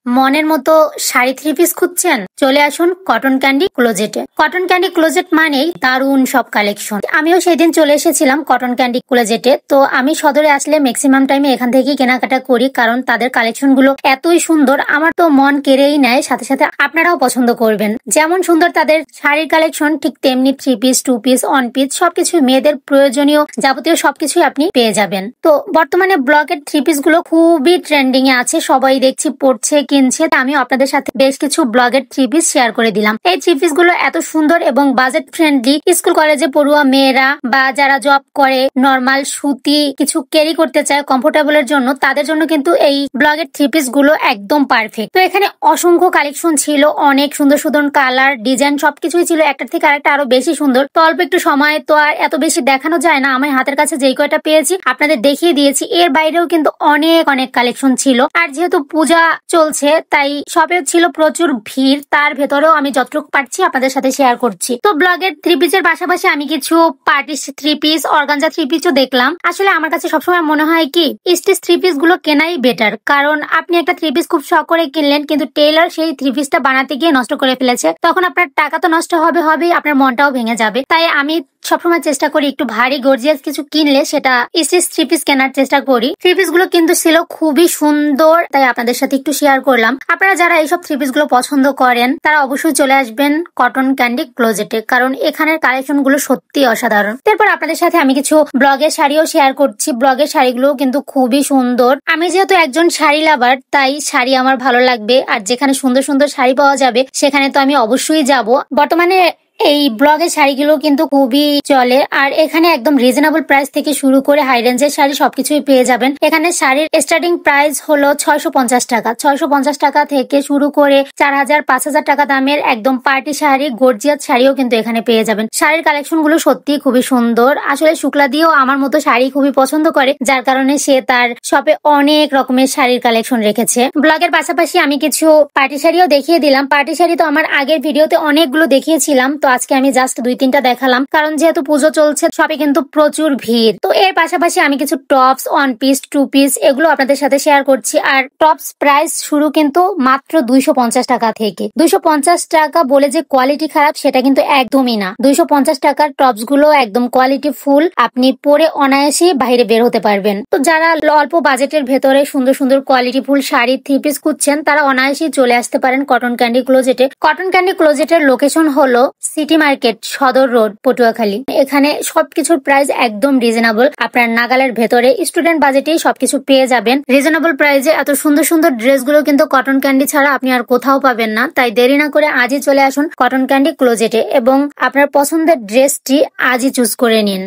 মনের মতো sari three piece খুঁজছেন? চলে আসুন কটন ক্যান্ডি ক্লোজেটে। কটন ক্যান্ডি ক্লোজেট মানেই দারুণ সব কালেকশন। আমিও সেদিন চলে এসেছিলাম কটন ক্যান্ডি ক্লোজেটে। তো আমি সদরে আসলে ম্যাক্সিমাম টাইমে এখান থেকেই কেনাকাটা করি, কারণ তাদের কালেকশন গুলো এতই সুন্দর, আমার তো মন কেড়েই নেয়। সাথে সাথে আপনারাও পছন্দ করবেন। যেমন সুন্দর তাদের শাড়ির কালেকশন, ঠিক তেমনি three piece, two piece, one piece সবকিছু মেয়েদের প্রয়োজনীয় যাবতীয় সবকিছুই আপনি পেয়ে যাবেন। তো বর্তমানে ব্লকের থ্রি পিস গুলো খুবই ট্রেন্ডিং এ আছে, সবাই দেখছি পড়ছে, কিনছে। আমি আপনাদের সাথে বেশ কিছু ব্লগের থ্রি পিস শেয়ার করে দিলাম। এই থ্রি পিস গুলো এত সুন্দর এবং বাজেট ফ্রেন্ডলি, স্কুল কলেজে পড়ুয়া মেয়েরা বা যারা জব করে নর্মাল সুতি কিছু ক্যারি করতে চায় কমফোর্টেবলের জন্য, তাদের জন্য কিন্তু এই ব্লগের থ্রি পিস গুলো একদম পারফেক্ট। তো এখানে অসংখ্য কালেকশন ছিল, অনেক সুন্দর সুন্দর কালার, ডিজাইন সবকিছুই ছিল, একটার থেকে আরেকটা আরো বেশি সুন্দর। তো অল্প একটু সময় তো আর এত বেশি দেখানো যায় না, আমার হাতের কাছে যেই কয়টা পেয়েছি আপনাদের দেখিয়ে দিয়েছি। এর বাইরেও কিন্তু অনেক অনেক কালেকশন ছিল। আর যেহেতু পূজা চলছে তাই শপে ছিল প্রচুর ভিড়, তার ভেতরেও আমি যতটুকু পারছি আপনাদের সাথে শেয়ার করছি। তো ব্লগের থ্রি পিসের পাশাপাশি আমি কিছু party three piece, organza three পিসও দেখলাম। আসলে আমার কাছে সবসময় মনে হয় কি স্টিচ থ্রি পিস গুলো কেনাই বেটার, কারণ আপনি একটা থ্রি পিস খুব শখ করে কিনলেন, কিন্তু টেইলর সেই থ্রি পিসটা বানাতে গিয়ে নষ্ট করে ফেলেছে, তখন আপনার টাকা তো নষ্ট হবেই, আপনার মনটাও ভেঙে যাবে। তাই আমি সবসময় চেষ্টা করি একটু ভারী গর্জিয়াস কিছু কিনলে সেটা স্টিচ থ্রি পিস কেনার চেষ্টা করি। থ্রি পিস গুলো কিন্তু ছিল খুবই সুন্দর, তাই আপনাদের সাথে একটু শেয়ার করলাম। আপনারা যারা এইসব থ্রি পিস গুলো পছন্দ করেন তারা অবশ্যই চলে আসবেন কটন ক্যান্ডি ক্লোজেটে, কারণ এখানের কালেকশন গুলো সত্যি অসাধারণ। তারপর আপনাদের সাথে আমি কিছু ব্লগের শাড়িও শেয়ার করছি। ব্লগের শাড়িগুলো কিন্তু খুবই সুন্দর। আমি যেহেতু একজন শাড়ি লাভার, তাই শাড়ি আমার ভালো লাগবে, আর যেখানে সুন্দর সুন্দর শাড়ি পাওয়া যাবে সেখানে তো আমি অবশ্যই যাব। বর্তমানে এই ব্লগের শাড়িগুলো কিন্তু খুবই চলে, আর এখানে একদম রিজনেবল প্রাইস থেকে শুরু করে হাই রেঞ্জের শাড়ি সবকিছুই পেয়ে যাবেন। এখানে শাড়ির স্টার্টিং প্রাইস হলো 650 টাকা। 650 টাকা থেকে শুরু করে 4000, 5000 টাকা দামের একদম পার্টি শাড়ি, গর্জিয়াস শাড়িও কিন্তু এখানে পেয়ে যাবেন। শাড়ির কালেকশন গুলো সত্যি খুবই সুন্দর। আসলে শুক্লা দিয়েও আমার মতো শাড়ি খুবই পছন্দ করে, যার কারণে সে তার শপে অনেক রকমের শাড়ির কালেকশন রেখেছে। ব্লগের পাশাপাশি আমি কিছু পার্টি শাড়িও দেখিয়ে দিলাম। পার্টি শাড়ি তো আমার আগের ভিডিওতে অনেকগুলো দেখিয়েছিলাম, তো আজকে আমি জাস্ট 2-3টা দেখালাম, কারণ যেহেতু পুজো চলছে শপে কিন্তু প্রচুর ভিড়। তো এর পাশাপাশি আমি কিছু tops, one piece, two piece এগুলো আপনাদের সাথে শেয়ার করছি। আর টপস প্রাইস শুরু কিন্তু মাত্র 250 টাকা থেকে। 250 টাকা বলে যে কোয়ালিটি খারাপ সেটা কিন্তু একদমই না। 250 টাকার টপস গুলো একদম কোয়ালিটি ফুল, আপনি পরে অনায়াসে বাইরে বের হতে পারবেন। তো যারা অল্প বাজেটের ভেতরে সুন্দর সুন্দর quality full sari three piece খুঁজছেন তারা অনায়াসেই চলে আসতে পারেন কটন ক্যান্ডি ক্লোজেটে। কটন ক্যান্ডি ক্লোজেটের লোকেশন হলো city market, Sadar road, Patuakhali. এখানে সবকিছুর প্রাইস একদম রিজনেবল, আপনার নাগালের ভেতরে স্টুডেন্ট বাজেটেই সবকিছু পেয়ে যাবেন রিজনেবল প্রাইসে। এত সুন্দর সুন্দর ড্রেসগুলো কিন্তু কটন ক্যান্ডি ছাড়া আপনি আর কোথাও পাবেন না। তাই দেরি না করে আজই চলে আসুন কটন ক্যান্ডি ক্লোজেটে এবং আপনার পছন্দের ড্রেসটি আজই চুজ করে নিন।